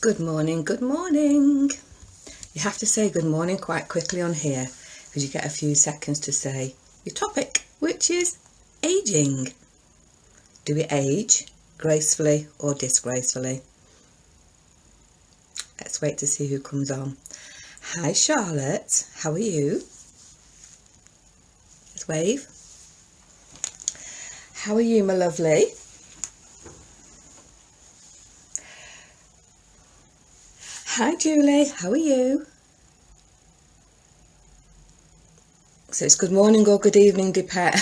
Good morning, good morning. You have to say good morning quite quickly on here because you get a few seconds to say your topic, which is aging. Do we age gracefully or disgracefully? Let's wait to see who comes on. Hi Charlotte, how are you? Let's wave. How are you, my lovely? Hi Julie, how are you? So it's good morning or good evening, depend.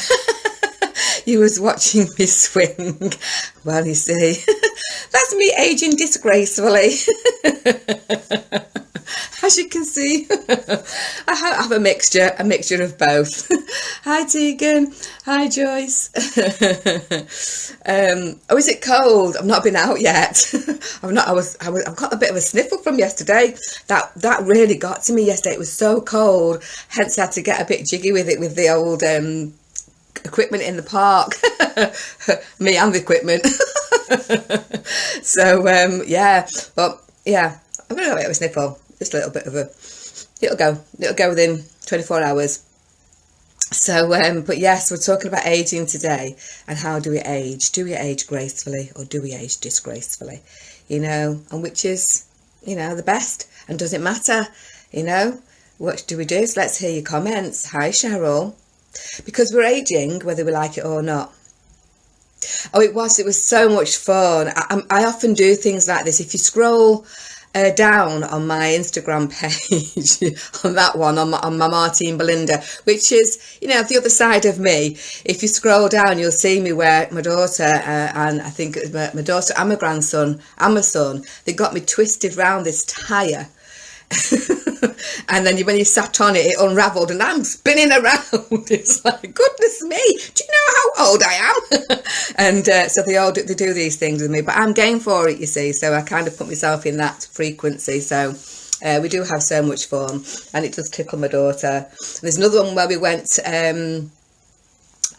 You was watching me swing. Well, you see, that's me aging disgracefully. As you can see, I have a mixture of both. Hi Tegan, hi Joyce. Oh, is it cold? I've not been out yet. I've got a bit of a sniffle from yesterday. That really got to me yesterday. It was so cold, hence I had to get a bit jiggy with it with the old equipment in the park. Me and the equipment. So yeah, but yeah, I'm gonna have a bit of a sniffle. Just a little bit of a, it'll go within 24 hours. So, but yes, we're talking about aging today and how do we age? Do we age gracefully or do we age disgracefully? You know, and which is, you know, the best, and does it matter? You know, what do we do? So let's hear your comments. Hi Cheryl. Because we're aging, whether we like it or not. Oh, it was so much fun. I often do things like this. If you scroll down on my Instagram page, on that one, on my Martine Belinda, which is, you know, the other side of me. If you scroll down, you'll see me where my daughter, and I think it was my daughter and my grandson and my son, they got me twisted round this tyre. And then when you sat on it, it unravelled and I'm spinning around. It's like, goodness me, do you know how old I am? And so they do these things with me, but I'm game for it, you see, so I kind of put myself in that frequency. So we do have so much fun, and it does tickle my daughter. There's another one where we went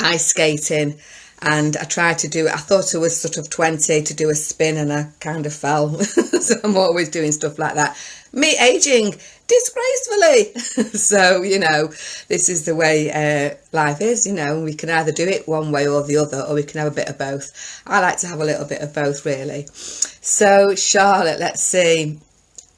ice skating, and I tried to do it. I thought I was sort of 20 to do a spin and I kind of fell. So I'm always doing stuff like that. Me aging disgracefully. So, you know, this is the way life is, you know. We can either do it one way or the other, or we can have a bit of both. I like to have a little bit of both, really. So, Charlotte, let's see.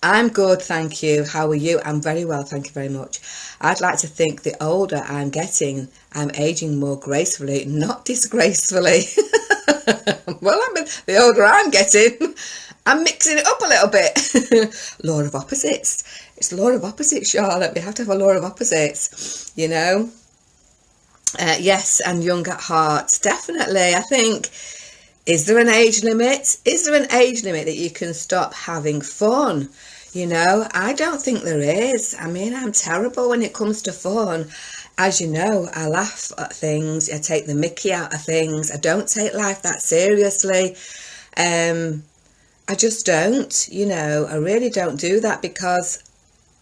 I'm good, thank you. How are you? I'm very well, thank you very much. I'd like to think the older I'm getting, I'm aging more gracefully, not disgracefully. Well, the older I'm getting, I'm mixing it up a little bit. Law of opposites. It's law of opposites, Charlotte. We have to have a law of opposites, you know. Yes, and young at heart. Definitely. I think, is there an age limit? Is there an age limit that you can stop having fun? You know, I don't think there is. I mean, I'm terrible when it comes to fun. As you know, I laugh at things. I take the mickey out of things. I don't take life that seriously. I just don't, you know, I really don't do that because,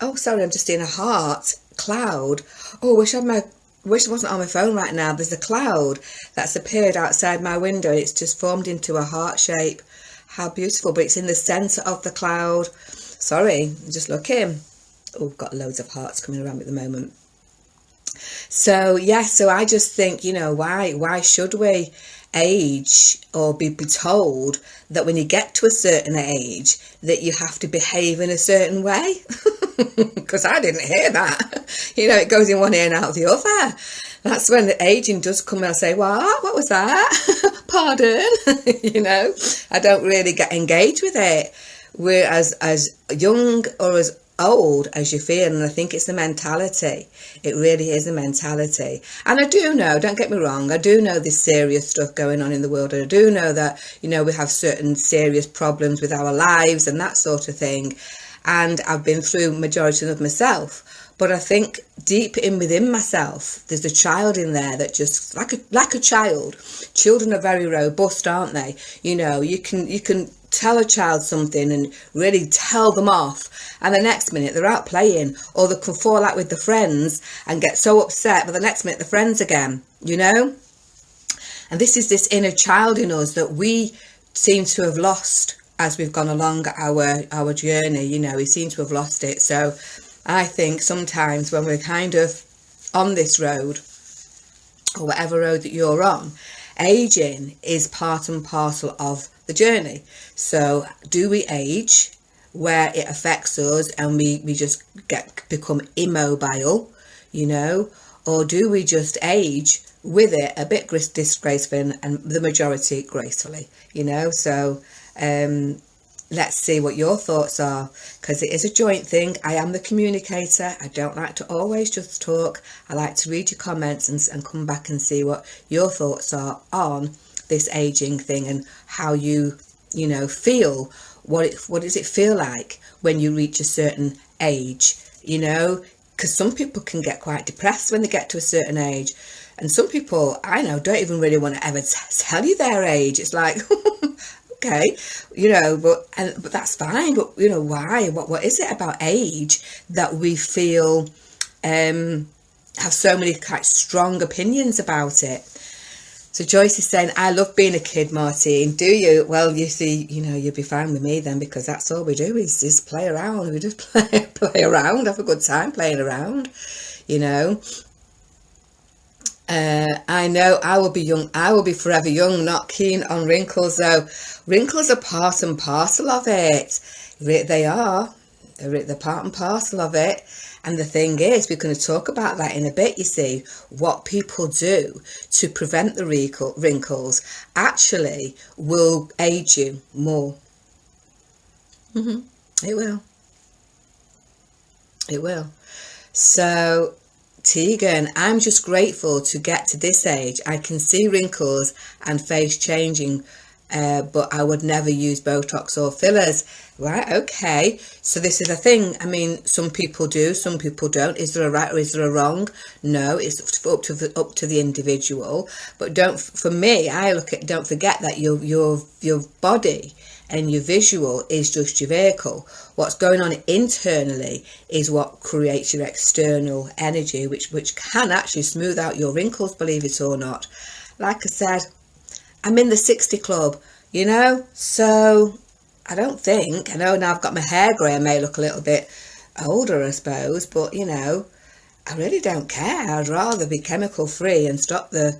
oh, sorry, I'm just in a heart cloud. Oh, wish I wasn't on my phone right now. There's a cloud that's appeared outside my window. It's just formed into a heart shape. How beautiful, but it's in the centre of the cloud. Sorry, just looking. Oh, I've got loads of hearts coming around at the moment. So, yeah, so I just think, you know, why should we age or be told that when you get to a certain age that you have to behave in a certain way? Because I didn't hear that. You know, it goes in one ear and out the other. That's when the aging does come and I say, what was that? Pardon? You know, I don't really get engaged with it. We're as young or as old as you feel, and I think it's the mentality. It really is a mentality. And I do know, don't get me wrong, I do know there's serious stuff going on in the world, and I do know that, you know, we have certain serious problems with our lives and that sort of thing, and I've been through majority of myself. But I think deep in within myself, there's a child in there that just like a child. Children are very robust, aren't they? You know, you can tell a child something and really tell them off, and the next minute they're out playing, or they can fall out with the friends and get so upset, but the next minute they're friends again, you know. And this is this inner child in us that we seem to have lost as we've gone along our journey, you know, we seem to have lost it. So I think sometimes when we're kind of on this road, or whatever road that you're on, aging is part and parcel of the journey. So do we age where it affects us and we just become immobile, you know, or do we just age with it a bit disgracefully and the majority gracefully, you know? So let's see what your thoughts are, because it is a joint thing. I am the communicator. I don't like to always just talk. I like to read your comments and come back and see what your thoughts are on this aging thing and how you know, feel. What does it feel like when you reach a certain age, you know? Because some people can get quite depressed when they get to a certain age. And some people, I know, don't even really want to ever tell you their age. It's like, okay, you know, but that's fine. But, you know, why? What is it about age that we feel have so many quite strong opinions about it? So Joyce is saying, I love being a kid, Martine. Do you? Well, you see, you know, you'll be fine with me then, because that's all we do is play around. We just play around, have a good time playing around, you know. I know I will be young. I will be forever young, not keen on wrinkles, though. Wrinkles are part and parcel of it. They are. They're part and parcel of it. And the thing is, we're going to talk about that in a bit, you see. What people do to prevent the wrinkles actually will age you more. It will. It will. So, Tegan, I'm just grateful to get to this age. I can see wrinkles and face changing, but I would never use Botox or fillers. Right, okay. So this is a thing. I mean, some people do, some people don't. Is there a right or is there a wrong? No, it's up to the individual. But for me, I look at, don't forget that your body and your visual is just your vehicle. What's going on internally is what creates your external energy, which can actually smooth out your wrinkles, believe it or not. Like I said, I'm in the 60 club, you know, so I don't think, I know now I've got my hair grey, I may look a little bit older, I suppose, but, you know, I really don't care. I'd rather be chemical free and stop the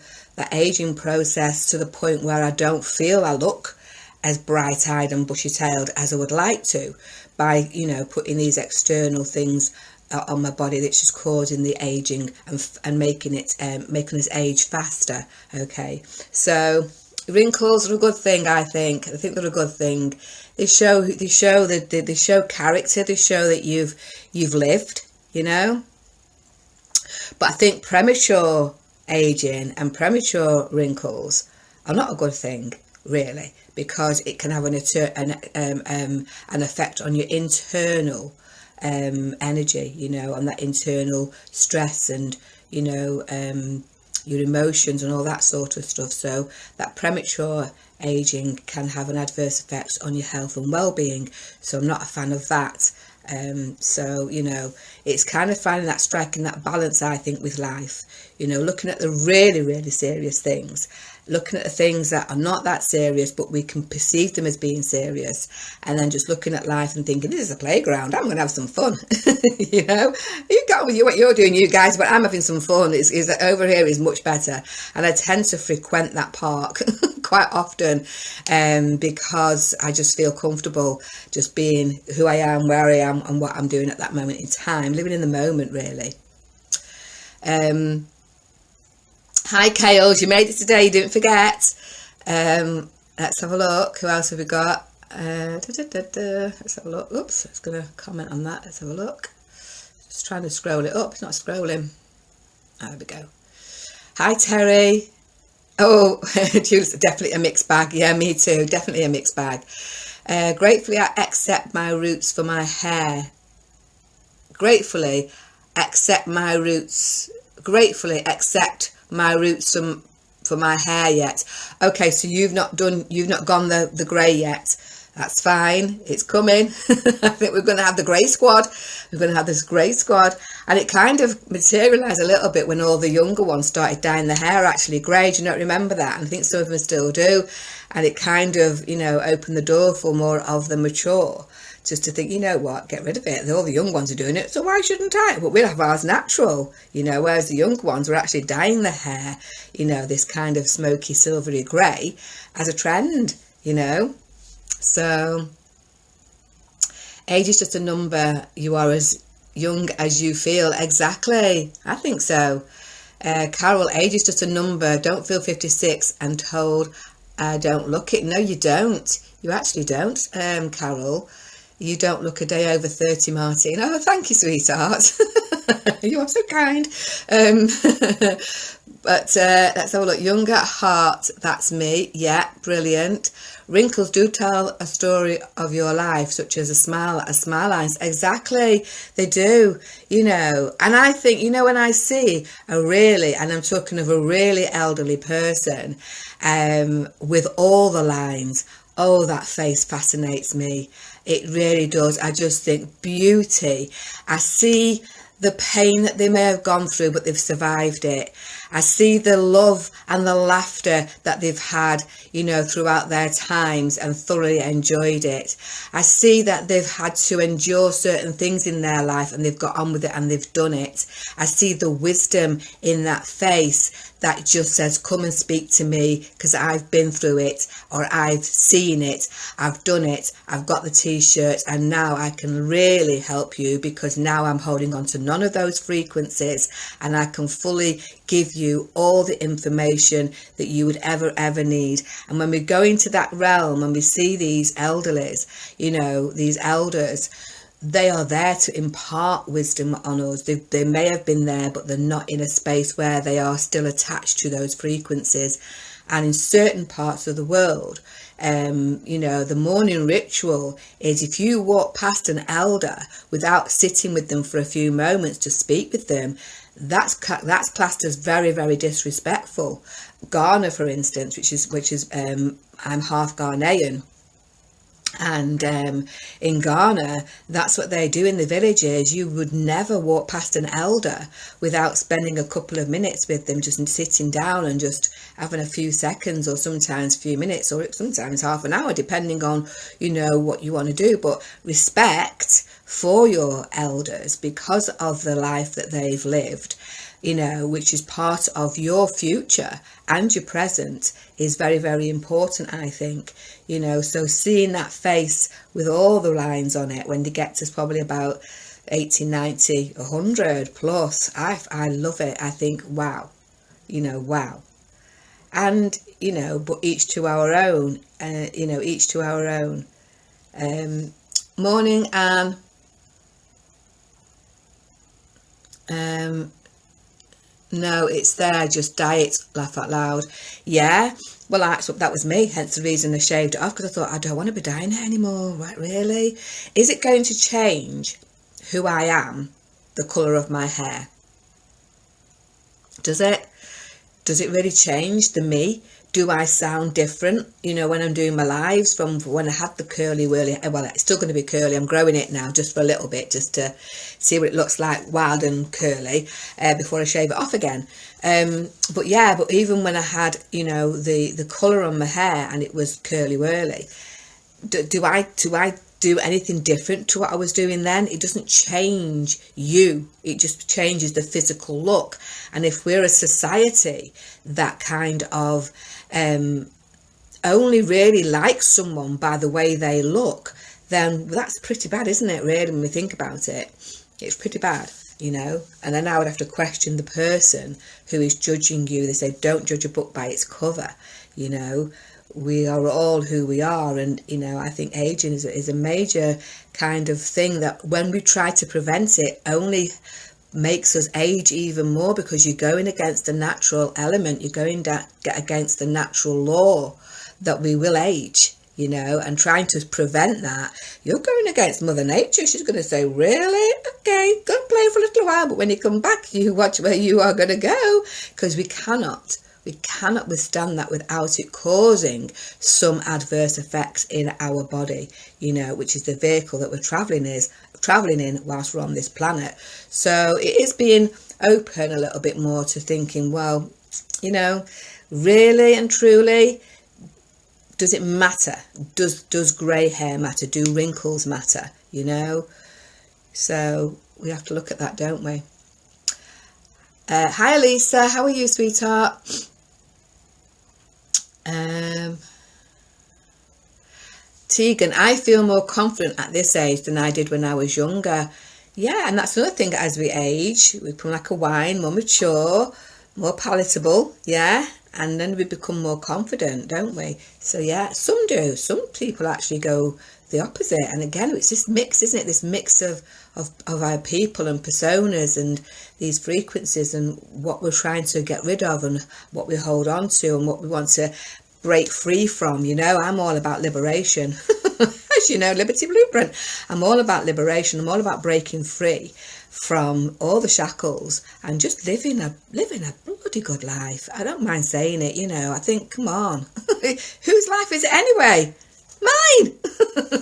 aging process to the point where I don't feel I look as bright-eyed and bushy-tailed as I would like to, by, you know, putting these external things on my body that's just causing the aging and making us age faster. Okay, so wrinkles are a good thing. I think they're a good thing. They show character. They show that you've lived, you know. But I think premature aging and premature wrinkles are not a good thing, really, because it can have an effect on your internal energy, you know, on that internal stress and, you know, your emotions and all that sort of stuff. So that premature aging can have an adverse effect on your health and well-being. So I'm not a fan of that. So, you know, it's kind of finding that, striking that balance, I think, with life, you know, looking at the really, really serious things, looking at the things that are not that serious, but we can perceive them as being serious, and then just looking at life and thinking, this is a playground, I'm going to have some fun. You know, you got with what you're doing, you guys, but I'm having some fun. Is that over here is much better. And I tend to frequent that park quite often, because I just feel comfortable just being who I am, where I am, and what I'm doing at that moment in time, living in the moment, really. Hi, Kales, you made it today, you didn't forget. Let's have a look. Who else have we got? Let's have a look. Oops, I was going to comment on that. Let's have a look. Just trying to scroll it up. It's not scrolling. There we go. Hi, Terry. Oh, Julie's definitely a mixed bag. Yeah, me too. Definitely a mixed bag. Gratefully, I accept my roots for my hair. Gratefully, accept my roots. Gratefully, accept my roots for my hair yet. Okay, so you've not gone the grey yet. That's fine. It's coming. I think we're going to have the grey squad. We're going to have this grey squad. And it kind of materialised a little bit when all the younger ones started dyeing their hair actually grey. Do you not remember that? And I think some of them still do. And it kind of, you know, opened the door for more of the mature. Just to think, you know what, get rid of it. All the young ones are doing it, so why shouldn't I? But we'll have ours natural, you know, whereas the young ones were actually dyeing their hair, you know, this kind of smoky, silvery grey as a trend, you know. So, age is just a number. You are as young as you feel. Exactly. I think so. Carol, age is just a number. Don't feel 56 and told I don't look it. No, you don't. You actually don't, Carol. You don't look a day over 30, Martin. Oh, thank you, sweetheart. You are so kind. But let's have a look. Young at heart, that's me. Yeah, brilliant. Wrinkles do tell a story of your life, such as a smile lines. Exactly, they do, you know. And I think, you know, when I see a really, and I'm talking of a really elderly person, with all the lines, oh, that face fascinates me. It really does. I just think beauty. I see the pain that they may have gone through, but they've survived it. I see the love and the laughter that they've had, you know, throughout their times and thoroughly enjoyed it. I see that they've had to endure certain things in their life and they've got on with it and they've done it. I see the wisdom in that face that just says, come and speak to me because I've been through it, or I've seen it, I've done it, I've got the t-shirt, and now I can really help you because now I'm holding on to none of those frequencies and I can fully give you all the information that you would ever need. And when we go into that realm and we see these elderlies, you know, these elders, they are there to impart wisdom on us. They may have been there, but they're not in a space where they are still attached to those frequencies. And in certain parts of the world, you know, the morning ritual is if you walk past an elder without sitting with them for a few moments to speak with them, that's classed as very disrespectful. Ghana, for instance, which is I'm half Ghanaian. And in Ghana, that's what they do in the villages. You would never walk past an elder without spending a couple of minutes with them, just sitting down and just having a few seconds, or sometimes a few minutes, or sometimes half an hour, depending on, you know, what you want to do. But respect for your elders because of the life that they've lived, you know, which is part of your future and your present, is very important, I think, you know. So seeing that face with all the lines on it when they get to probably about 80, 90, 100 plus, I love it. I think, wow, you know, wow. And, you know, but each to our own, you know, each to our own. Morning, Anne. No, it's there, just dye it, laugh out loud. Yeah, well, that was me, hence the reason I shaved it off, because I thought, I don't want to be dyeing it anymore. Right, really? Is it going to change who I am, the colour of my hair? Does it? Does it really change the me? Do I sound different, you know, when I'm doing my lives from when I had the curly whirly? Well, it's still going to be curly. I'm growing it now just for a little bit, just to see what it looks like wild and curly before I shave it off again. But yeah, but even when I had, you know, the colour on my hair and it was curly whirly, do I do anything different to what I was doing then? It doesn't change you, it just changes the physical look. And if we're a society that kind of only really likes someone by the way they look, then that's pretty bad, isn't it, really, when we think about it? It's pretty bad, you know. And then I would have to question the person who is judging you. They say, don't judge a book by its cover, you know. We are all who we are, and, you know, I think aging is a major kind of thing that when we try to prevent it only makes us age even more, because you're going against the natural element, you're going against the natural law that we will age, you know, and trying to prevent that, you're going against Mother Nature. She's going to say, really? Okay, go and play for a little while, but when you come back, you watch where you are going to go, because we cannot We cannot withstand that without it causing some adverse effects in our body, you know, which is the vehicle that we're traveling in whilst we're on this planet. So it is being open a little bit more to thinking, well, you know, really and truly, does it matter? Does grey hair matter? Do wrinkles matter? You know? So we have to look at that, don't we? Hi Lisa, how are you, sweetheart? Tegan, I feel more confident at this age than I did when I was younger. Yeah, and that's another thing, as we age, we become like a wine, more mature, more palatable, yeah, and then we become more confident, don't we? So yeah, some do. Some people actually go the opposite. And again, it's this mix, isn't it? This mix of our people and personas and these frequencies and what we're trying to get rid of and what we hold on to and what we want to break free from. You know, I'm all about liberation. As you know, Liberty Blueprint. I'm all about liberation. I'm all about breaking free from all the shackles and just living a bloody good life. I don't mind saying it, you know. I think, come on, whose life is it anyway? Mine.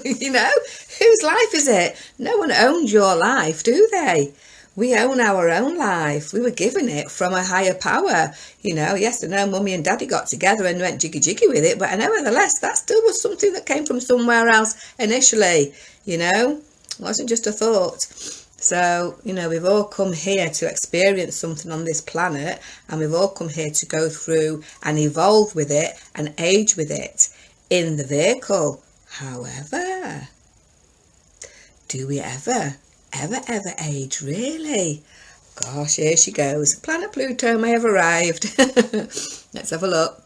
You know, whose life is it? No one owns your life, do they? We own our own life. We were given it from a higher power. You know, yes, I know mummy and daddy got together and went jiggy with it, but nevertheless, that still was something that came from somewhere else initially, you know. It wasn't just a thought. So, you know, we've all come here to experience something on this planet, and we've all come here to go through and evolve with it and age with it in the vehicle. However, do we ever age, really? Gosh, here she goes. Planet Pluto may have arrived. Let's have a look.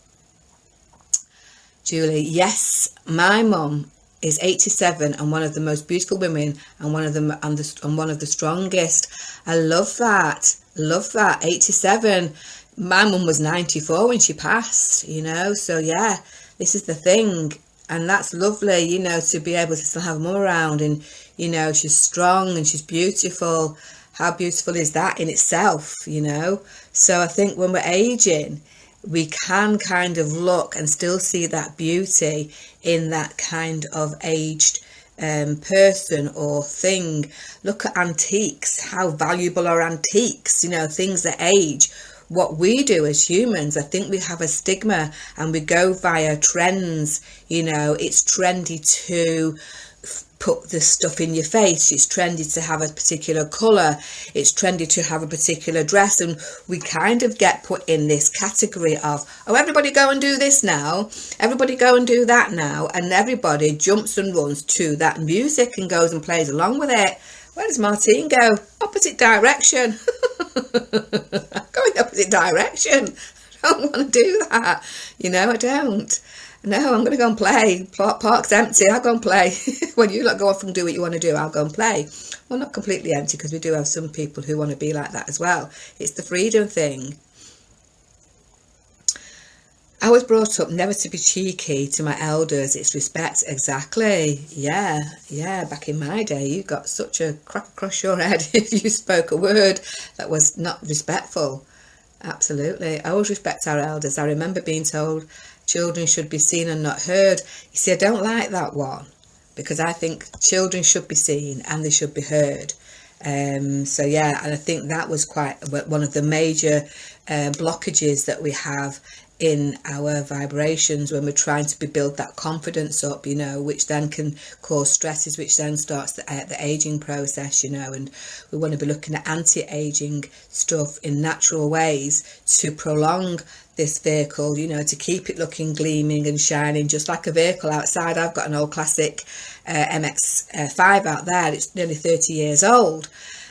Julie, yes, my mum is 87 and one of the most beautiful women and one of the strongest. I love that. 87. My mum was 94 when she passed, you know. So yeah, this is the thing. And that's lovely, you know, to be able to still have mum around, and, you know, she's strong and she's beautiful. How beautiful is that in itself, you know? So I think when we're aging, we can kind of look and still see that beauty in that kind of aged person or thing. Look at antiques. How valuable are antiques? You know, things that age. What we do as humans, I think we have a stigma and we go via trends. You know, it's trendy to put this stuff in your face. It's trendy to have a particular colour. It's trendy to have a particular dress. And we kind of get put in this category of, oh, everybody go and do this now. Everybody go and do that now. And everybody jumps and runs to that music and goes and plays along with it. Where does Martine go? Opposite direction. Going the opposite direction. I don't want to do that. You know, I don't. No, I'm going to go and play. Park's empty. I'll go and play. When you lot go off and do what you want to do, I'll go and play. Well, not completely empty, because we do have some people who want to be like that as well. It's the freedom thing. I was brought up never to be cheeky to my elders. It's respect. Exactly. Yeah. Back in my day, you got such a crack across your head if you spoke a word that was not respectful. Absolutely. I always respect our elders. I remember being told children should be seen and not heard. You see, I don't like that one, because I think children should be seen and they should be heard. So yeah, and I think that was quite one of the major blockages that we have in our vibrations when we're trying to build that confidence up, you know, which then can cause stresses, which then starts the aging process, you know. And we want to be looking at anti-aging stuff in natural ways to prolong this vehicle, you know, to keep it looking gleaming and shining, just like a vehicle outside. I've got an old classic MX-5 out there. It's nearly 30 years old.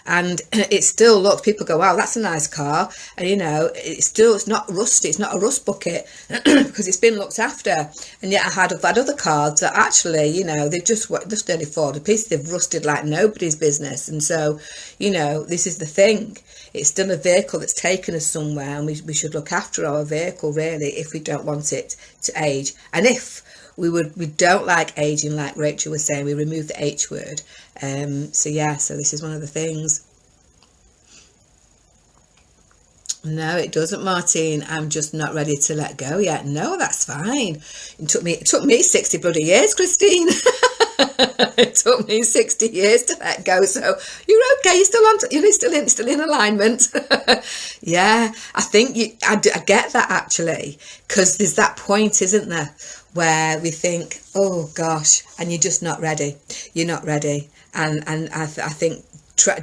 And it still looks, people go, wow, that's a nice car. And, you know, it's not rusty. It's not a rust bucket because it's been looked after. And yet I've had other cars that actually, you know, they've just nearly fallen to pieces. They've rusted like nobody's business. And so, you know, this is the thing. It's still a vehicle that's taken us somewhere, and we should look after our vehicle, really, if we don't want it to age. And if we don't like aging, like Rachel was saying, we remove the H word. So yeah, so this is one of the things. No, it doesn't, Martine. I'm just not ready to let go yet. No, that's fine. It took me 60 bloody years, Christine. It took me 60 years to let go. So you're okay. You're still on. You're still in alignment. Yeah, I think I get that actually, because there's that point, isn't there, where we think, oh gosh, and you're just not ready. You're not ready, and I think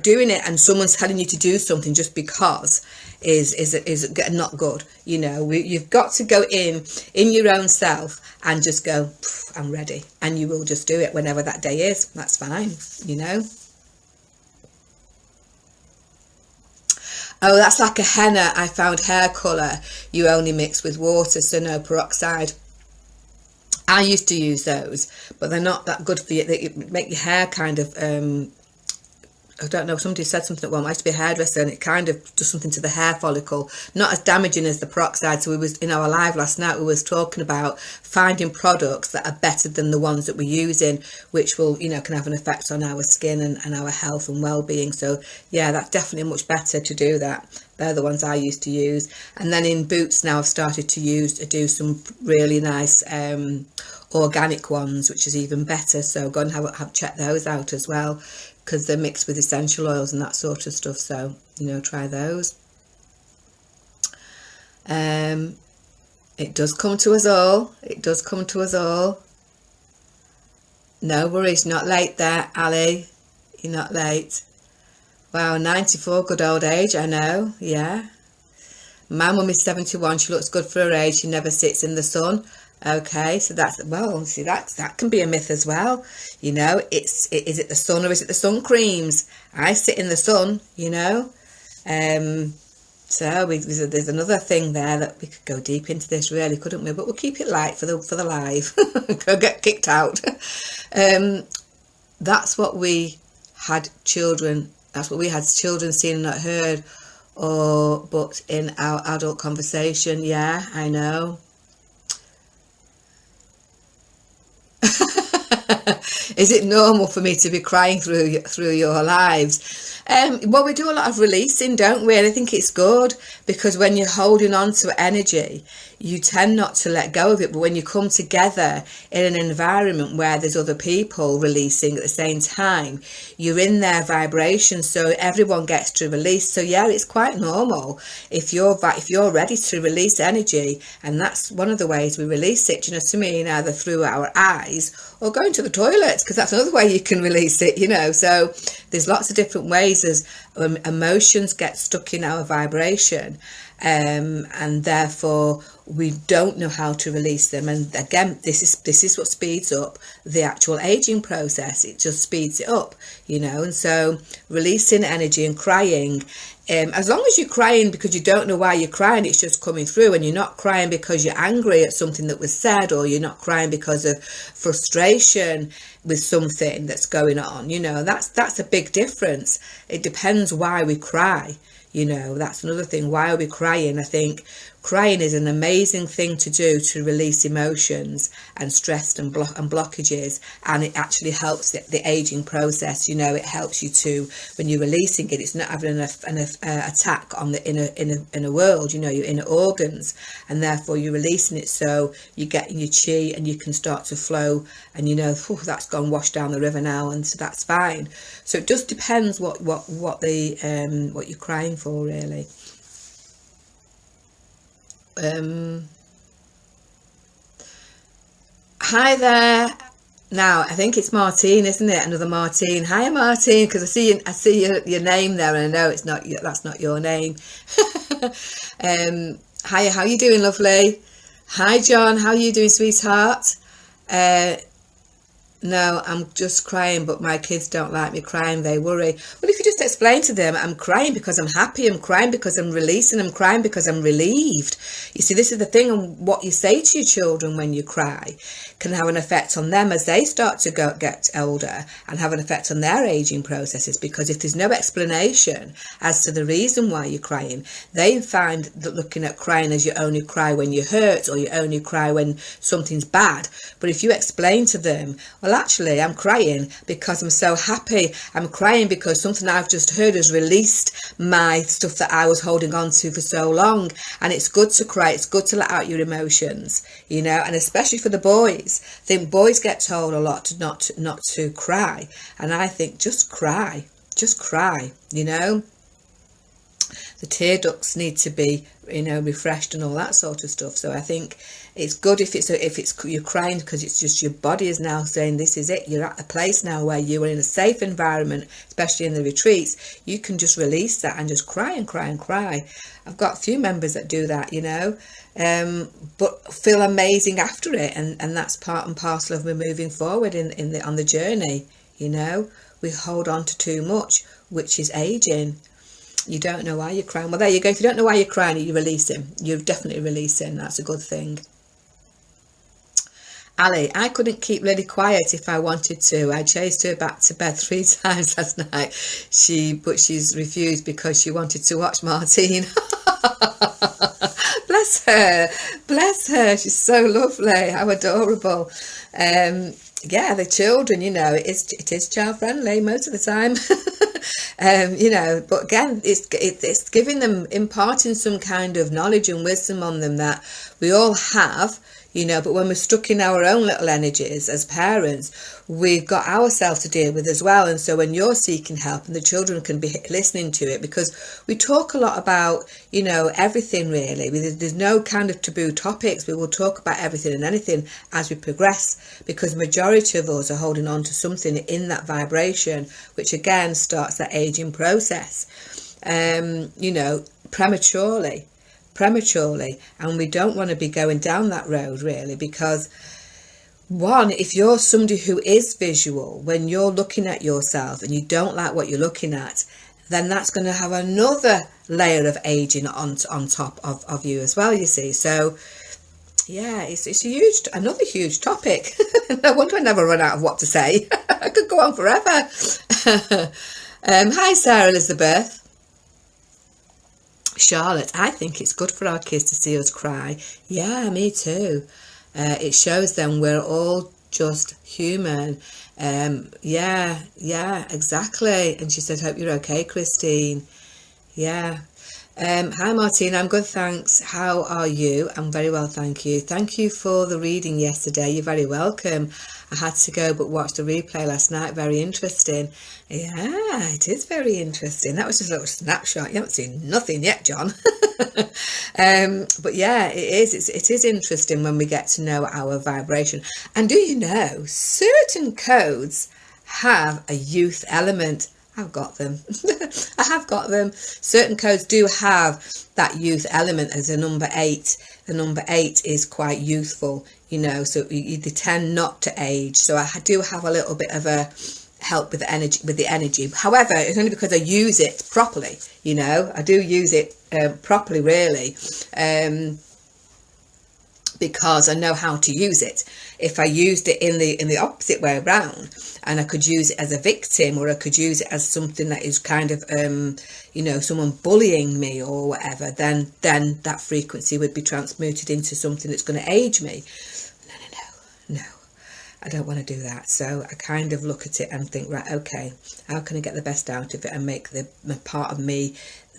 doing it and someone's telling you to do something just because is not good. You know, you've got to go in your own self and just go, I'm ready, and you will just do it whenever that day is. That's fine, you know. Oh, that's like a henna. I found hair colour you only mix with water, so no peroxide. I used to use those, but they're not that good for you. They make your hair kind of I don't know, somebody said something, well, I used to be a hairdresser, and it kind of does something to the hair follicle, not as damaging as the peroxide. So we was in our live last night, we was talking about finding products that are better than the ones that we're using, which will, you know, can have an effect on our skin and our health and well-being. So yeah, that's definitely much better to do that. They're the ones I used to use. And then in boots now I've started to do some really nice organic ones, which is even better. So go and have check those out as well, because they're mixed with essential oils and that sort of stuff. So, you know, try those. It does come to us all. It does come to us all. No worries, not late there, Ali. You're not late. Wow, 94, good old age, I know, yeah. My mum is 71, she looks good for her age, she never sits in the sun. Okay, so that's, well, see, that can be a myth as well. You know, is it the sun or is it the sun creams? I sit in the sun, you know. So there's another thing there that we could go deep into this, really, couldn't we? But we'll keep it light for the live. Go get kicked out. That's what we had children. That's what we had children seen and not heard. But in our adult conversation, yeah, I know. Is it normal for me to be crying through your lives? Well, we do a lot of releasing, don't we? And I think it's good, because when you're holding on to energy, you tend not to let go of it. But when you come together in an environment where there's other people releasing at the same time, you're in their vibration, so everyone gets to release. So yeah, it's quite normal if you're ready to release energy, and that's one of the ways we release it, you know what I mean, either through our eyes or going to the toilet, because that's another way you can release it, you know. So there's lots of different ways as emotions get stuck in our vibration, and therefore we don't know how to release them. And again, this is what speeds up the actual aging process. It just speeds it up, you know. And so releasing energy and crying, as long as you're crying because you don't know why you're crying, it's just coming through, and you're not crying because you're angry at something that was said, or you're not crying because of frustration with something that's going on, you know, that's a big difference. It depends why we cry, you know. That's another thing. Why are we crying? I think crying is an amazing thing to do to release emotions and stress and blockages, and it actually helps the aging process. You know, it helps you to, when you're releasing it, it's not having an attack on the inner world, you know, your inner organs, and therefore you're releasing it, so you're getting your chi and you can start to flow, and you know, that's gone washed down the river now, and so that's fine. So it just depends what you're crying for, really. Hi there. Now I think it's Martine, isn't it? Another Martine. Hi, Martine, because I see your name there, and I know it's not that's not your name. Hiya, how you doing, lovely? Hi, John, how are you doing, sweetheart? No, I'm just crying, but my kids don't like me crying. They worry. Well, if you just explain to them, I'm crying because I'm happy, I'm crying because I'm releasing, I'm crying because I'm relieved. You see, this is the thing, and what you say to your children when you cry can have an effect on them as they start to get older, and have an effect on their aging processes, because if there's no explanation as to the reason why you're crying, they find that looking at crying as you only cry when you're hurt, or you only cry when something's bad. But if you explain to them, well, well, actually, I'm crying because I'm so happy. I'm crying because something I've just heard has released my stuff that I was holding on to for so long. And it's good to cry. It's good to let out your emotions, you know, and especially for the boys. I think boys get told a lot to not to cry. And I think just cry, you know. The tear ducts need to be, you know, refreshed and all that sort of stuff. So I think it's good if you're crying because it's just your body is now saying this is it. You're at a place now where you are in a safe environment, especially in the retreats. You can just release that and just cry and cry and cry. I've got a few members that do that, you know, but feel amazing after it, and that's part and parcel of me moving forward on the journey. You know, we hold on to too much, which is aging. You don't know why you're crying. Well, there you go. If you don't know why you're crying, you're releasing. You're definitely releasing. That's a good thing. Ali, I couldn't keep really quiet if I wanted to. I chased her back to bed 3 times last night. But she's refused because she wanted to watch Martine. Bless her. Bless her. She's so lovely. How adorable. Yeah, the children, you know, it is child friendly most of the time. You know, but again, it's giving them, imparting some kind of knowledge and wisdom on them that we all have, you know, but when we're stuck in our own little energies as parents, we've got ourselves to deal with as well. And so when you're seeking help, and the children can be listening to it, because we talk a lot about, you know, everything really. There's no kind of taboo topics. We will talk about everything and anything as we progress, because the majority of us are holding on to something in that vibration, which again starts that aging process, you know, prematurely, and we don't want to be going down that road really, because one, if you're somebody who is visual, when you're looking at yourself and you don't like what you're looking at, then that's going to have another layer of aging on top of you as well, you see. So yeah, it's another huge topic. No wonder I never run out of what to say. I could go on forever. Hi Sarah Elizabeth. Charlotte, I think it's good for our kids to see us cry. Yeah, me too. It shows them we're all just human. Yeah, exactly. And she said, hope you're okay, Christine. Yeah. Hi Martine, I'm good, thanks. How are you? I'm very well, thank you. Thank you for the reading yesterday. You're very welcome. I had to go but watch the replay last night. Very interesting. Yeah, it is very interesting. That was just a little snapshot. You haven't seen nothing yet, John. But yeah, it is interesting when we get to know our vibration. And do you know, certain codes have a youth element. I've got them. I have got them. Certain codes do have that youth element as a number 8. The number 8 is quite youthful, you know, so they tend not to age. So I do have a little bit of a help with the energy. However, it's only because I use it properly, you know. I do use it properly, really. Because I know how to use it. If I used it in the opposite way around, and I could use it as a victim, or I could use it as something that is kind of you know, someone bullying me or whatever, then that frequency would be transmuted into something that's going to age me. No, I don't want to do that. So I kind of look at it and think, right, okay, how can I get the best out of it and make the part of me,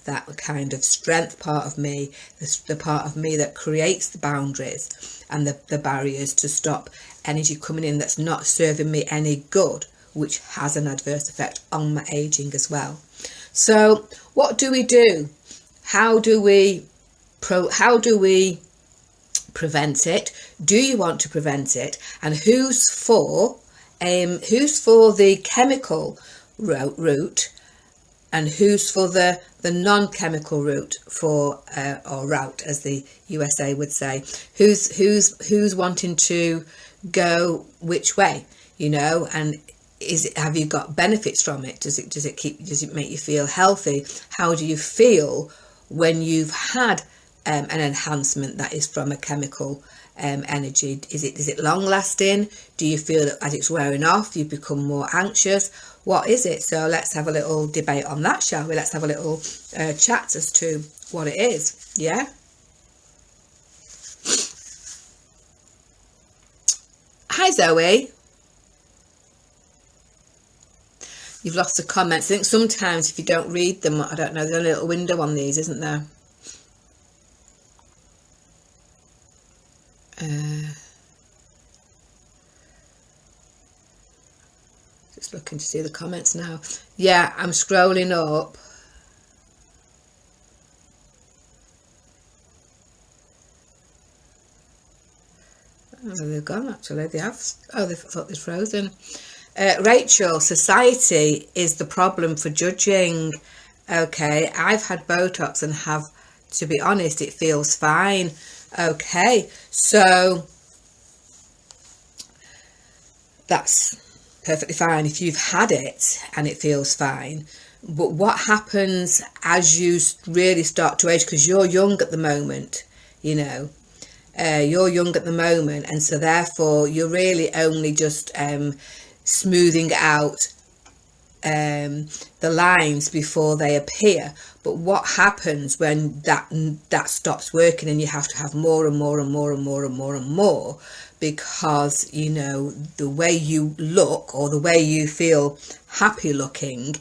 that kind of strength part of me, the part of me that creates the boundaries and the barriers to stop energy coming in that's not serving me any good, which has an adverse effect on my aging as well. So what do we do? How do we prevent it? Do you want to prevent it? And who's for the chemical route, and who's for the non-chemical route, or route, as the USA would say? Who's wanting to go which way, you know? And have you got benefits from it? Does it make you feel healthy? How do you feel when you've had an enhancement that is from a chemical energy? Is it long lasting? Do you feel that as it's wearing off, you become more anxious? What is it? So let's have a little debate on that, shall we? Let's have a little chat as to what it is. Yeah. Hi Zoe. You've lost the comments. I think sometimes if you don't read them, I don't know, there's a little window on these, isn't there? Just looking to see the comments now. Yeah, I'm scrolling up. Oh, they've gone actually. They have. Oh, they thought they'd frozen. Rachel, society is the problem for judging. Okay, I've had Botox and have, to be honest, it feels fine. Okay, so that's perfectly fine if you've had it and it feels fine. But what happens as you really start to age, because you're young at the moment, you know, you're young at the moment, and so therefore you're really only just smoothing out the lines before they appear. But what happens when that stops working and you have to have more and more and more and more and more and more, because you know the way you look or the way you feel happy looking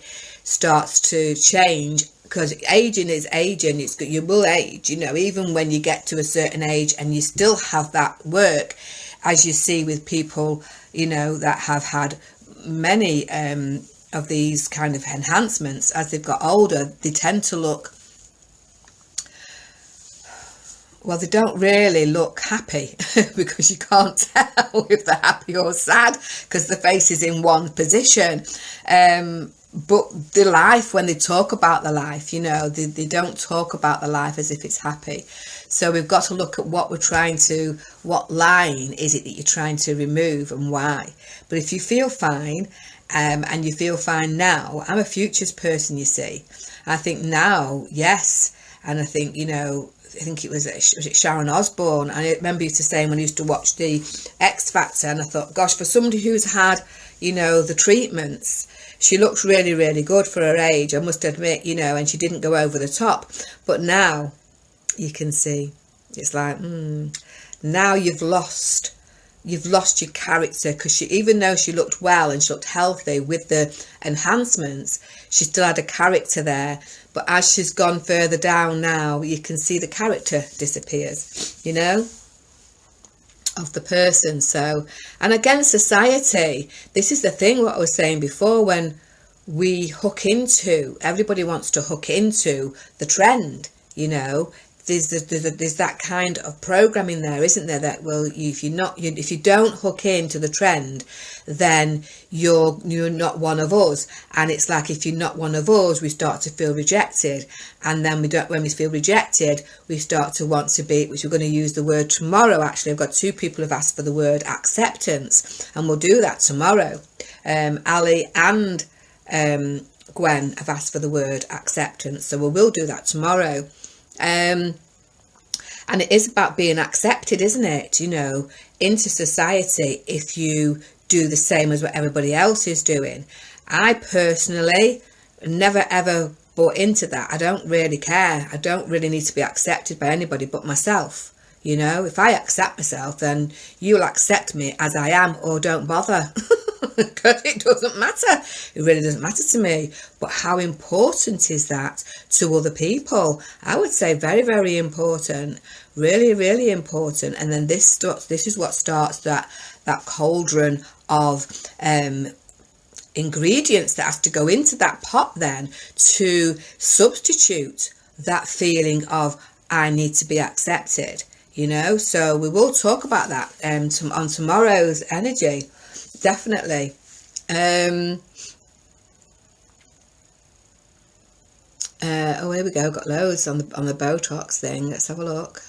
starts to change, because aging is aging. It's good, you will age, you know, even when you get to a certain age, and you still have that work, as you see with people, you know, that have had many of these kind of enhancements. As they've got older, they tend to look, well, they don't really look happy because you can't tell if they're happy or sad because the face is in one position. But the life, when they talk about the life, you know, they don't talk about the life as if it's happy. So we've got to look at what line is it that you're trying to remove and why. But if you feel fine, and you feel fine now, I'm a futures person, you see. I think now, yes, and I think, you know, I think was it Sharon Osbourne? I remember used to saying when I used to watch the X Factor, and I thought, gosh, for somebody who's had, you know, the treatments, she looks really, really good for her age, I must admit, you know, and she didn't go over the top. But now you can see, it's like, now you've lost your character, because even though she looked well and she looked healthy with the enhancements, she still had a character there. But as she's gone further down now, you can see the character disappears, you know, of the person. So, and again, society, this is the thing, what I was saying before, when we hook into, everybody wants to hook into the trend, you know. There's that kind of programming there, isn't there? That, well, if you don't hook into the trend, then you're not one of us. And it's like, if you're not one of us, we start to feel rejected, and then when we feel rejected, we start to want to be, which we're going to use the word tomorrow. Actually, I've got 2 people who've asked for the word acceptance, and we'll do that tomorrow. Ali and Gwen have asked for the word acceptance, so we will do that tomorrow. And it is about being accepted, isn't it, you know, into society, if you do the same as what everybody else is doing. I personally never ever bought into that. I don't really care. I don't really need to be accepted by anybody but myself. You know, if I accept myself, then you'll accept me as I am, or don't bother. Because it doesn't matter. It really doesn't matter to me. But how important is that to other people? I would say very, very important. Really, really important. And then this is what starts that cauldron of ingredients that has to go into that pot then to substitute that feeling of I need to be accepted. You know, so we will talk about that on tomorrow's energy. Definitely. Oh, here we go. Got loads on the Botox thing. Let's have a look.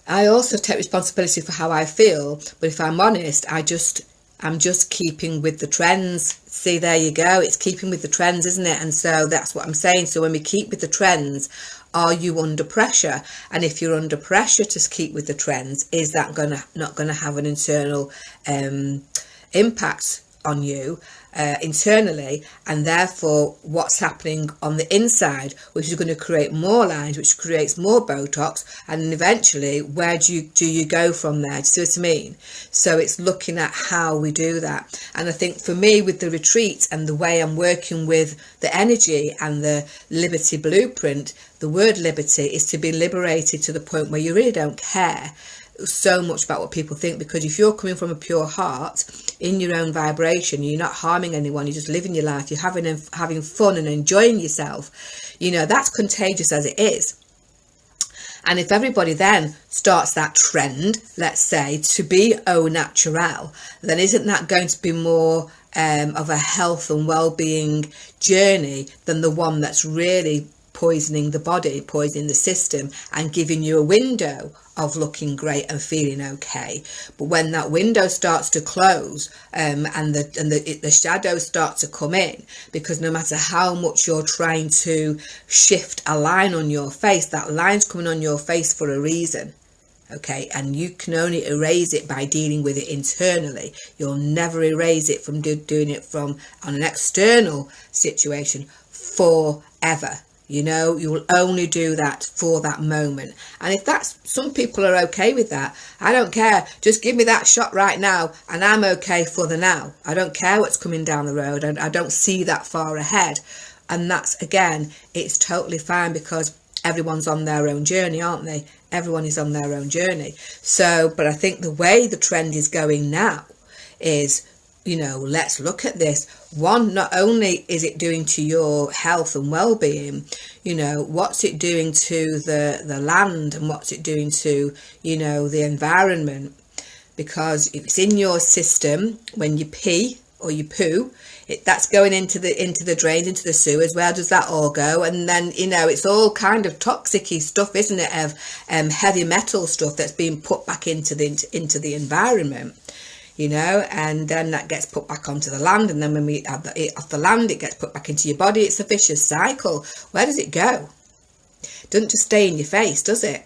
I also take responsibility for how I feel, but if I'm honest, I'm just keeping with the trends. See, there you go. It's keeping with the trends, isn't it? And so that's what I'm saying. So when we keep with the trends, are you under pressure? And if you're under pressure to keep with the trends, is that not going to have an internal impact on you internally, and therefore what's happening on the inside, which is going to create more lines, which creates more Botox, and eventually where do you go from there? Do you see what I mean? So it's looking at how we do that. And I think for me, with the retreats and the way I'm working with the energy and the Liberty Blueprint, the word liberty is to be liberated to the point where you really don't care so much about what people think, because if you're coming from a pure heart in your own vibration, you're not harming anyone, you're just living your life, you're having fun and enjoying yourself, you know, that's contagious as it is. And if everybody then starts that trend, let's say, to be au naturel, then isn't that going to be more of a health and well-being journey than the one that's really poisoning the body, poisoning the system, and giving you a window of looking great and feeling okay? But when that window starts to close, and the shadows start to come in, because no matter how much you're trying to shift a line on your face, that line's coming on your face for a reason. Okay, and you can only erase it by dealing with it internally. You'll never erase it from doing it from on an external situation forever. You know, you will only do that for that moment. And if that's, some people are okay with that. I don't care. Just give me that shot right now and I'm okay for the now. I don't care what's coming down the road. I don't see that far ahead. And that's, again, it's totally fine, because everyone's on their own journey, aren't they? Everyone is on their own journey. So, but I think the way the trend is going now is, you know, let's look at this. One, not only is it doing to your health and well-being, you know, what's it doing to the land, and what's it doing to, you know, the environment? Because if it's in your system, when you pee or you poo, that's going into the drains, into the sewers. Where does that all go? And then, you know, it's all kind of toxic-y stuff, isn't it, of heavy metal stuff that's being put back into the environment. You know, and then that gets put back onto the land, and then when we have it off the land, it gets put back into your body. It's a vicious cycle. Where does it go? It doesn't just stay in your face, does it?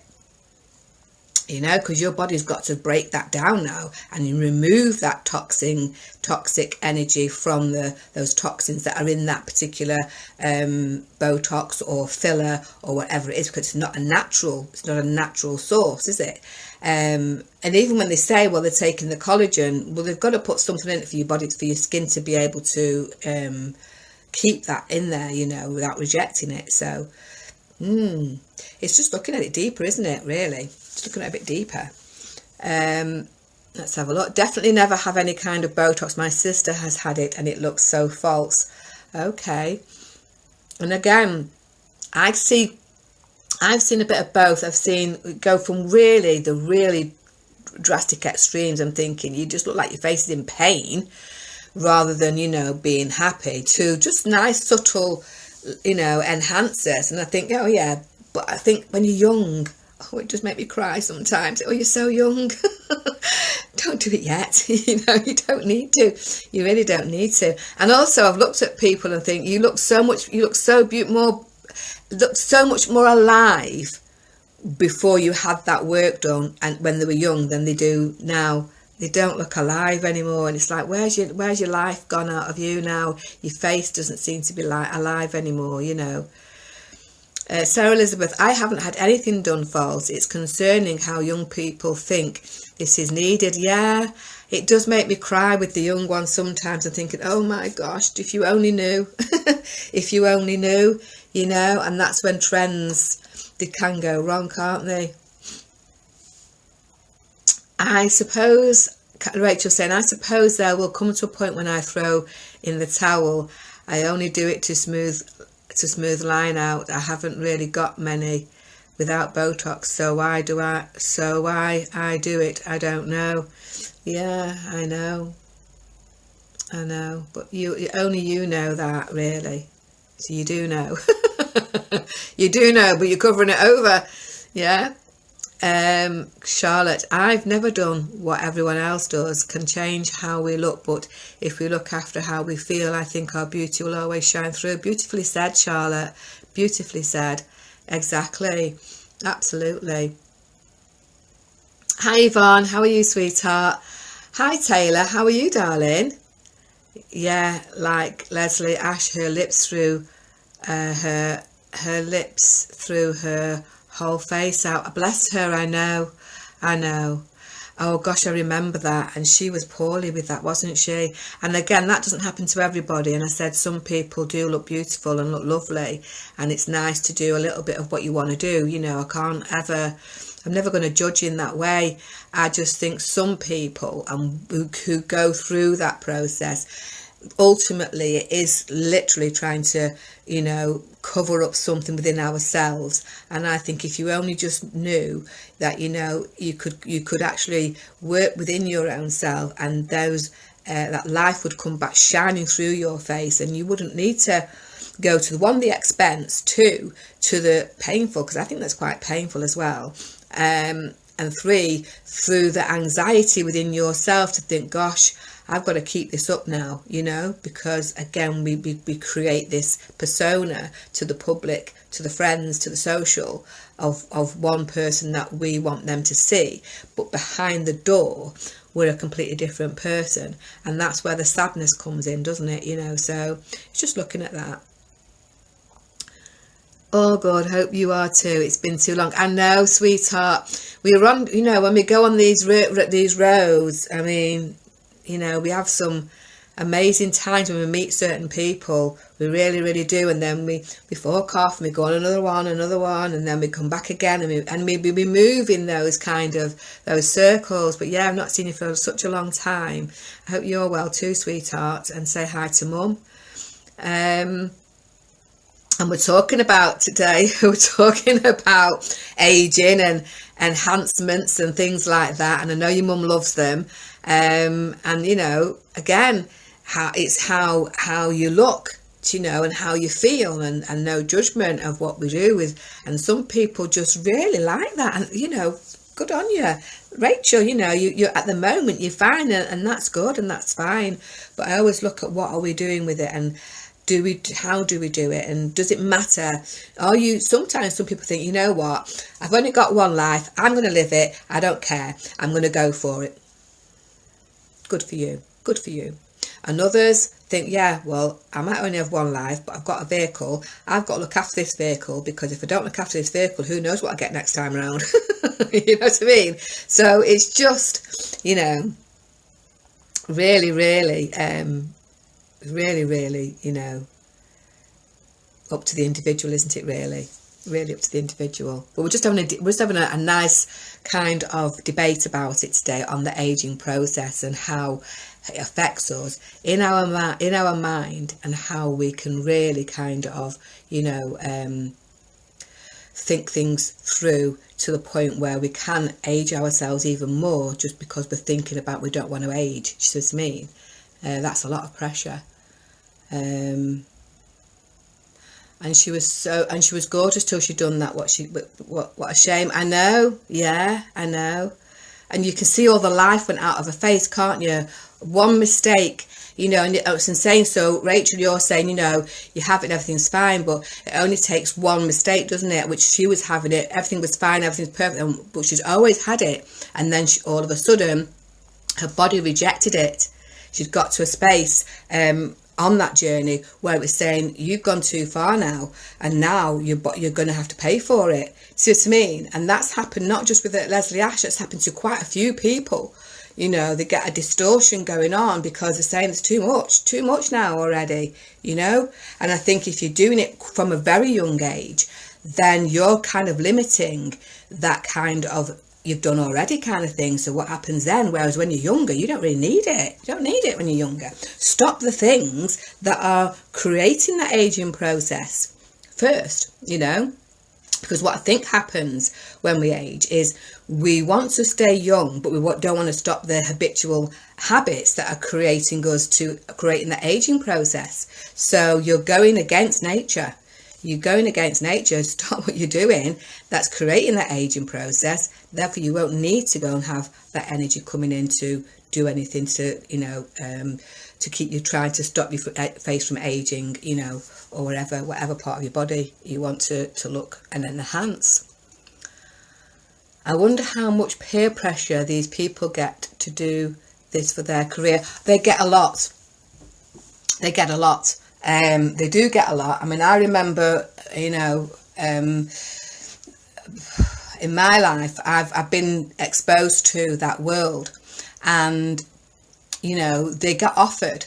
You know, because your body's got to break that down now and remove that toxic energy from those toxins that are in that particular Botox or filler or whatever it is, because it's not a natural source, is it? And even when they say, well, they're taking the collagen, well, they've got to put something in it for your body, for your skin to be able to keep that in there, you know, without rejecting it. So it's just looking at it deeper, isn't it, really? Just looking at it a bit deeper. Let's have a look. Definitely never have any kind of Botox. My sister has had it and it looks so false. Okay. And again, I've seen a bit of both. I've seen it go from the really drastic extremes. I'm thinking you just look like your face is in pain, rather than, you know, being happy, to just nice, subtle, you know, enhancers. And I think, oh yeah, but I think when you're young, oh, it does make me cry sometimes. Oh, you're so young. Don't do it yet. You know, you don't need to. You really don't need to. And also, I've looked at people and think, you look so much more alive before you had that work done, and when they were young, than they do now. They don't look alive anymore, and it's like, where's your life gone out of you now? Your face doesn't seem to be alive anymore, you know. Sarah Elizabeth, I haven't had anything done false. It's concerning how young people think this is needed. Yeah, it does make me cry with the young ones sometimes. I'm thinking, oh my gosh, if you only knew. If you only knew, you know. And that's when trends, they can go wrong, can't they? I suppose, Rachel's saying, I suppose there will come to a point when I throw in the towel. I only do it to smooth line out. I haven't really got many without Botox, so why I do it, I don't know. Yeah, I know, but only you know that, really. So you do know. You do know, but you're covering it over. Yeah. Charlotte, I've never done what everyone else does. Can change how we look, but if we look after how we feel, I think our beauty will always shine through. Beautifully said, Charlotte. Beautifully said. Exactly. Absolutely. Hi Yvonne, how are you, sweetheart? Hi Taylor, how are you, darling? Yeah, like Leslie Ash, her lips through her lips through her whole face out. Bless her, I know, I know. Oh gosh, I remember that. And she was poorly with that, wasn't she? And again, that doesn't happen to everybody. And I said some people do look beautiful and look lovely, and it's nice to do a little bit of what you want to do. You know, I'm never going to judge in that way. I just think some people who go through that process, ultimately it is literally trying to, you know, cover up something within ourselves. And I think if you only just knew that, you know, you could actually work within your own self, and those that life would come back shining through your face, and you wouldn't need to go to the expense, to the painful, because I think that's quite painful as well, and 3, through the anxiety within yourself to think, gosh, I've got to keep this up now, you know, because again, we create this persona to the public, to the friends, to the social, of one person that we want them to see, but behind the door, we're a completely different person. And that's where the sadness comes in, doesn't it? You know, so it's just looking at that. Oh God, hope you are too. It's been too long. I know, sweetheart. We run, you know, when we go on these roads, I mean, you know, we have some amazing times when we meet certain people. We really, really do. And then we fork off and we go on another one, and then we come back again, and we move in those kind of those circles. But yeah, I've not seen you for such a long time. I hope you're well too, sweetheart, and say hi to Mum. And we're talking about today, we're talking about aging and enhancements and things like that. And I know your mum loves them. And, you know, again, how you look, you know, and how you feel, and no judgment of what we do with. And some people just really like that. And, you know, good on you, Rachel. You know, you're at the moment, you're fine, and that's good, and that's fine. But I always look at what are we doing with it, and how do we do it, and does it matter? Sometimes some people think, you know what, I've only got one life, I'm going to live it, I don't care, I'm going to go for it. Good for you, good for you. And others think, yeah, well, I might only have one life, but I've got a vehicle, I've got to look after this vehicle, because if I don't look after this vehicle, who knows what I get next time around. You know what I mean? So it's just, you know, really, really, you know, up to the individual, isn't it? Really up to the individual. But we're just having a nice kind of debate about it today, on the aging process and how it affects us in our mind, and how we can really kind of, you know, think things through to the point where we can age ourselves even more, just because we're thinking about we don't want to age. You see what I mean? That's a lot of pressure. And she was gorgeous till she'd done that. What a shame. I know. Yeah, I know. And you can see all the life went out of her face, can't you? One mistake, you know, and it's insane. So Rachel, you're saying, you know, you have it, everything's fine, but it only takes one mistake, doesn't it? Which she was having it, everything was fine, everything's perfect, but she's always had it. And then all of a sudden, her body rejected it. She'd got to a space on that journey where it was saying, you've gone too far now, and now you're going to have to pay for it. See what I mean? And that's happened not just with Leslie Ash, that's happened to quite a few people. You know, they get a distortion going on because they're saying it's too much now already, you know. And I think if you're doing it from a very young age, then you're kind of limiting that kind of you've done already kind of thing. So what happens then? Whereas when you're younger, you don't really need it. You don't need it when you're younger. Stop the things that are creating that aging process first, you know. Because what I think happens when we age is we want to stay young, but we don't want to stop the habitual habits that are creating the aging process. So you're going against nature. You're going against nature. Stop what you're doing. That's creating that aging process. Therefore, you won't need to go and have that energy coming in to do anything to, you know, to keep you trying to stop your face from aging, you know, or whatever part of your body you want to look and enhance. I wonder how much peer pressure these people get to do this for their career. They get a lot. they get a lot. They do get a lot. I mean, I remember, you know, in my life, I've been exposed to that world, and you know, they get offered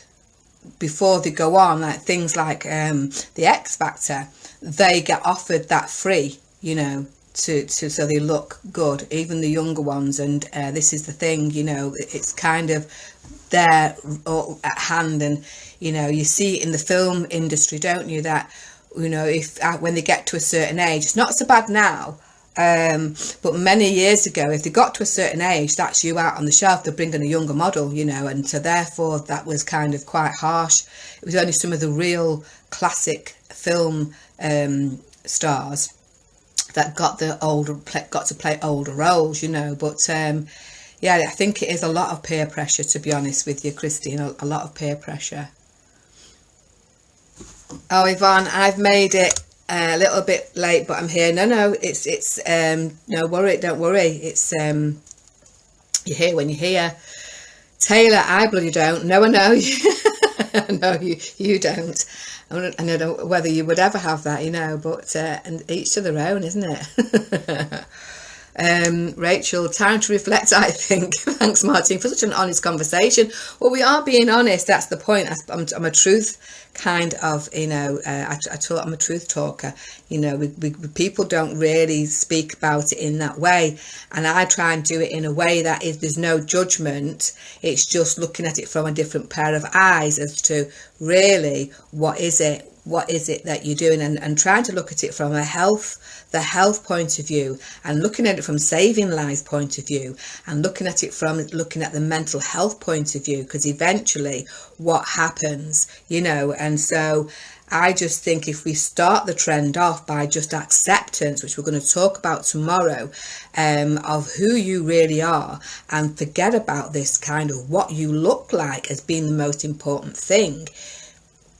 before they go on, like things like the X Factor. They get offered that free, you know, to so they look good, even the younger ones. And this is the thing, you know, it's kind of there at hand. And you know, you see it in the film industry, don't you, that, you know, if when they get to a certain age, it's not so bad now, but many years ago, if they got to a certain age, that's you out on the shelf. They're bringing a younger model, you know, and so therefore that was kind of quite harsh. It was only some of the real classic film stars that got to play older roles, you know. But yeah, I think it is a lot of peer pressure, to be honest with you, Christine. A lot of peer pressure. Oh, Yvonne, I've made it a little bit late, but I'm here. No, it's no worry, don't worry. It's you're here when you're here. Taylor, I bloody don't. No, I know you. No, you don't. I don't know whether you would ever have that, you know, but and each to their own, isn't it? Rachel, time to reflect, I think. Thanks, Martin, for such an honest conversation. Well, we are being honest. That's the point. I'm a truth kind of, you know, I'm a truth talker. You know, people don't really speak about it in that way, and I try and do it in a way that there's no judgment. It's just looking at it from a different pair of eyes as to really what is it that you're doing, and trying to look at it from the health point of view, and looking at it from saving lives point of view, and looking at the mental health point of view, because eventually what happens, you know. And so I just think if we start the trend off by just acceptance, which we're going to talk about tomorrow, of who you really are, and forget about this kind of what you look like as being the most important thing,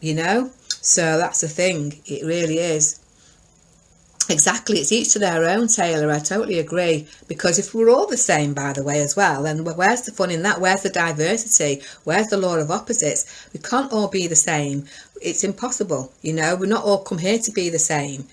you know. So that's the thing, it really is. Exactly, it's each to their own, Taylor. I totally agree, because if we're all the same, by the way, as well, then where's the fun in that? Where's the diversity? Where's the law of opposites? We can't all be the same. It's impossible, you know. We're not all come here to be the same.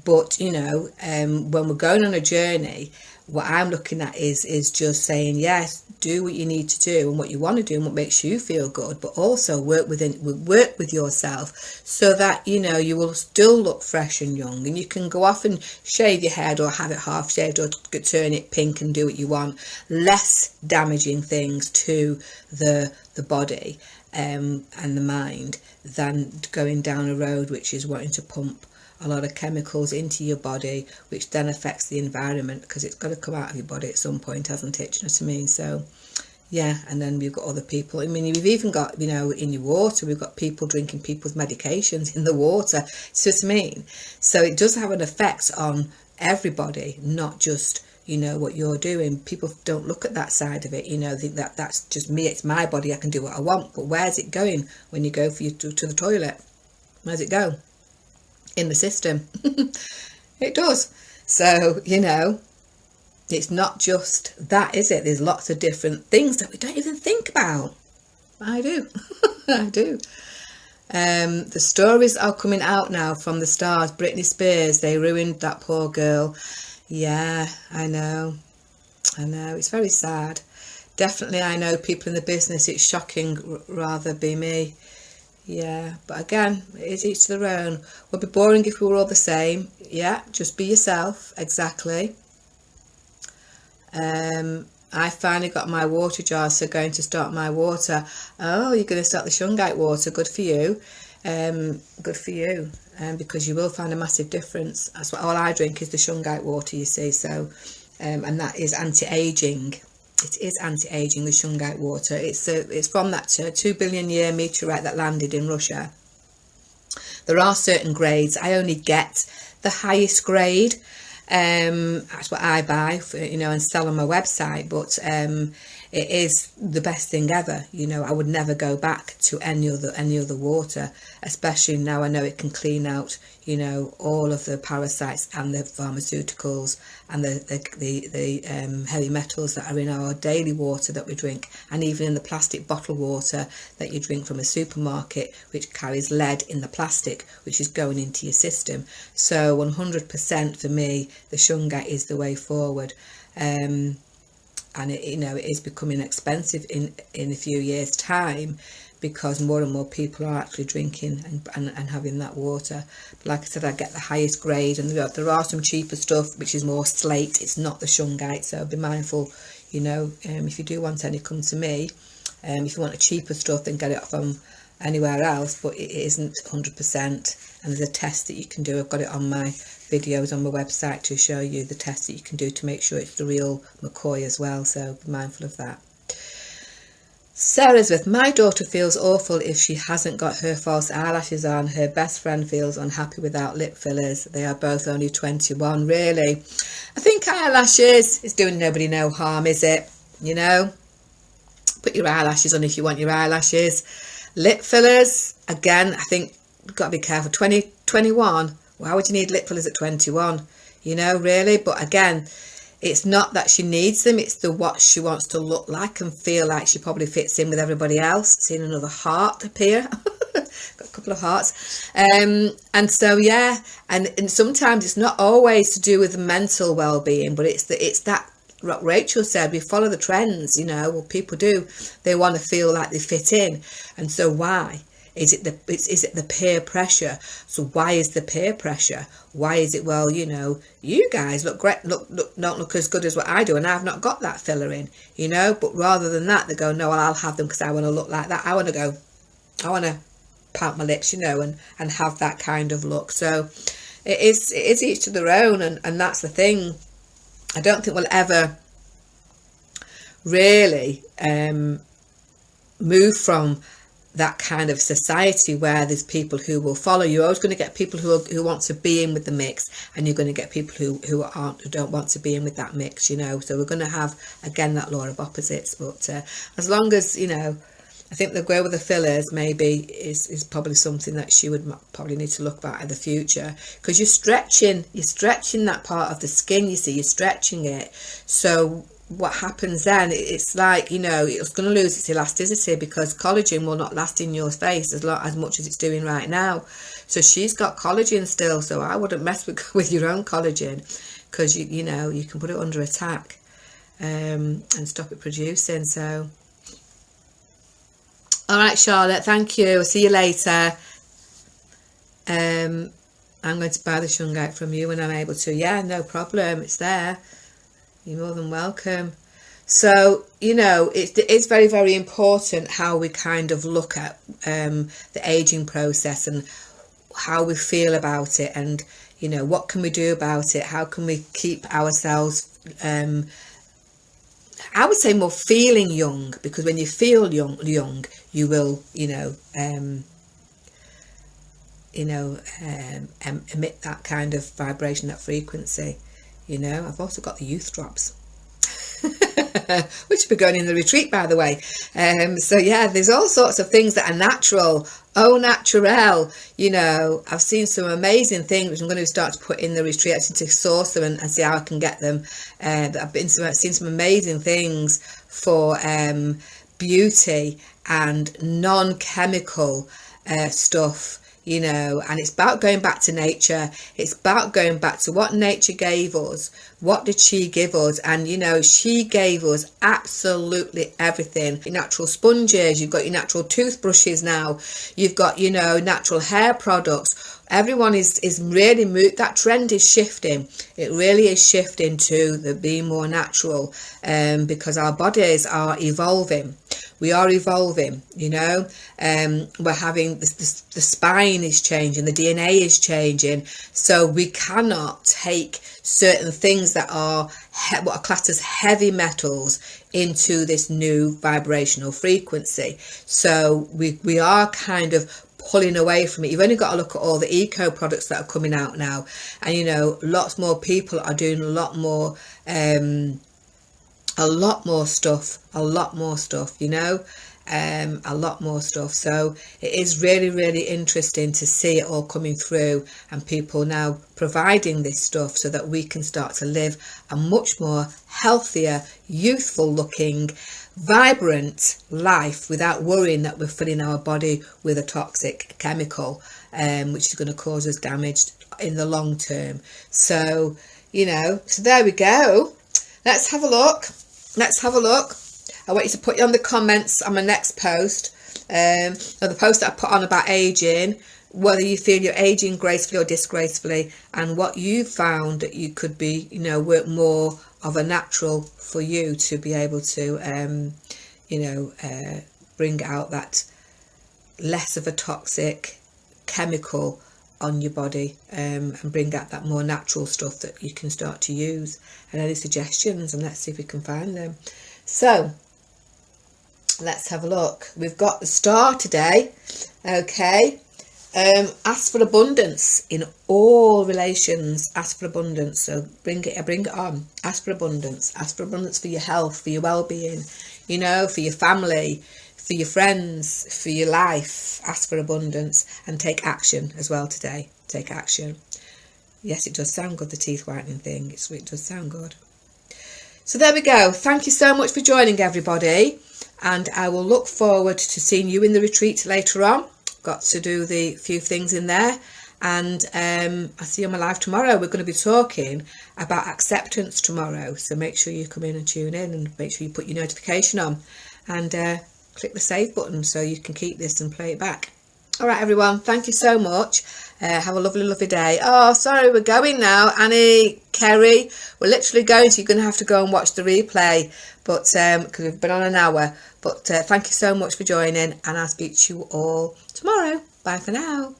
But, you know, when we're going on a journey, what I'm looking at is just saying, yes, do what you need to do and what you want to do and what makes you feel good, but also work with yourself, so that, you know, you will still look fresh and young, and you can go off and shave your head or have it half shaved or turn it pink and do what you want. Less damaging things to the body and the mind than going down a road which is wanting to pump a lot of chemicals into your body, which then affects the environment, because it's got to come out of your body at some point, hasn't it? Do you know what I mean? So yeah, and then we've got other people. I mean, we've even got, you know, in your water, we've got people drinking people's medications in the water. So what I mean? So it does have an effect on everybody, not just, you know, what you're doing. People don't look at that side of it, you know, think that that's just me, it's my body, I can do what I want. But where's it going when you go to the toilet? Where's it go? In the system. It does. So, you know, it's not just that, is it? There's lots of different things that we don't even think about. I do. I do. The stories are coming out now from the stars. Britney Spears, they ruined that poor girl. Yeah, I know. It's very sad. Definitely, I know people in the business, it's shocking, rather be me. Yeah, but again, it is each to their own. Would be boring if we were all the same. Yeah, just be yourself. Exactly. I finally got my water jar, so going to start my water. Oh, you're going to start the shungite water. Good for you. Good for you. Because you will find a massive difference. That's what all I drink is the shungite water, you see. So, and that is anti-aging. It is anti-aging, the shungite water. It's from that 2 billion year meteorite that landed in Russia. There are certain grades. I only get the highest grade. That's what I buy, you know, and sell on my website. But it is the best thing ever. You know, I would never go back to any other water, especially now I know it can clean out, you know, all of the parasites and the pharmaceuticals and the heavy metals that are in our daily water that we drink, and even in the plastic bottle water that you drink from a supermarket, which carries lead in the plastic, which is going into your system. So 100% for me, the shungite is the way forward. And it, you know, it is becoming expensive in a few years' time, because more and more people are actually drinking and having that water. But like I said, I get the highest grade, and there are some cheaper stuff which is more slate. It's not the shungite, so be mindful, you know, if you do want any, come to me. If you want a cheaper stuff, then get it from anywhere else, but it isn't 100%. And there's a test that you can do. I've got it on my videos on my website to show you the test that you can do to make sure it's the real McCoy as well, so be mindful of that. Sarah's with, my daughter feels awful if she hasn't got her false eyelashes on. Her best friend feels unhappy without lip fillers. They are both only 21. Really? I think eyelashes is doing nobody no harm, is it? You know, put your eyelashes on if you want your eyelashes. Lip fillers, again, I think you've got to be careful. 21, why would you need lip fillers at 21? You know, really? But again, it's not that she needs them, it's the what she wants to look like and feel like she probably fits in with everybody else. Seeing another heart appear. Got a couple of hearts. And so, yeah, and sometimes it's not always to do with mental well-being, but it's that, what Rachel said, we follow the trends, you know, well, people do. They want to feel like they fit in. And so why? Is it the peer pressure? So why is the peer pressure? Why is it, well, you know, you guys look great, don't look as good as what I do, and I've not got that filler in, you know. But rather than that, they go, no, well, I'll have them because I want to look like that. I want to pout my lips, you know, and have that kind of look. So it is each to their own, and that's the thing. I don't think we'll ever really move from that kind of society where there's people who will follow. You're always going to get people who want to be in with the mix, and you're going to get people who don't want to be in with that mix, you know. So we're going to have, again, that law of opposites. But as long as, you know, I think the go with the fillers maybe is probably something that she would probably need to look at in the future, because you're stretching that part of the skin, you see, you're stretching it. So what happens then, it's like, you know, it's going to lose its elasticity, because collagen will not last in your face as much as it's doing right now. So she's got collagen still, so I wouldn't mess with your own collagen, because you know, you can put it under attack and stop it producing. So all right, Charlotte, thank you, I'll see you later. I'm going to buy the shungite from you when I'm able to. Yeah, no problem, it's there. You're more than welcome. So, you know, it's very, very important how we kind of look at the aging process and how we feel about it, and, you know, what can we do about it? How can we keep ourselves, I would say, more feeling young, because when you feel young, you will, emit that kind of vibration, that frequency. You know, I've also got the youth drops, which will be going in the retreat, by the way. So yeah, there's all sorts of things that are natural, au naturel. You know, I've seen some amazing things which I'm going to start to put in the retreat. I need to source them and see how I can get them. I've seen some amazing things for beauty and non-chemical stuff. You know, and it's about going back to nature. It's about going back to what nature gave us. What did she give us? And, you know, she gave us absolutely everything. Your natural sponges, you've got your natural toothbrushes now, you've got, you know, natural hair products. Everyone is really that trend is shifting. It really is shifting to the being more natural, because our bodies are evolving. We are evolving, you know. We're having the spine is changing, the DNA is changing, so we cannot take certain things that are what are classed as heavy metals into this new vibrational frequency. So we are kind of pulling away from it. You've only got to look at all the eco products that are coming out now, and, you know, lots more people are doing a lot more a lot more stuff, you know, a lot more stuff. So it is really, really interesting to see it all coming through, and people now providing this stuff so that we can start to live a much more healthier, youthful looking, vibrant life without worrying that we're filling our body with a toxic chemical, which is going to cause us damage in the long term. So, you know, so there we go. Let's have a look. I want you to put on the comments on my next post, or the post that I put on about aging, whether you feel you're aging gracefully or disgracefully, and what you found that you could be, you know, work more of a natural for you to be able to, you know, bring out that less of a toxic chemical on your body, and bring out that more natural stuff that you can start to use. And any suggestions, and let's see if we can find them. So let's have a look. We've got the star today. Okay. Ask for abundance in all relations. Ask for abundance. So bring it on. Ask for abundance. Ask for abundance for your health, for your well-being, you know, for your family, for your friends, for your life. Ask for abundance, and take action as well today. Take action. Yes, it does sound good, the teeth whitening thing. It does sound good. So there we go. Thank you so much for joining, everybody. And I will look forward to seeing you in the retreat later on. Got to do the few things in there. And I'll see you on my live tomorrow. We're going to be talking about acceptance tomorrow. So make sure you come in and tune in, and make sure you put your notification on. And click the save button so you can keep this and play it back. All right, everyone. Thank you so much. Have a lovely, lovely day. Oh, sorry, we're going now. Annie, Kerry, we're literally going, so you're going to have to go and watch the replay. But because we've been on an hour. But thank you so much for joining, and I'll speak to you all tomorrow. Bye for now.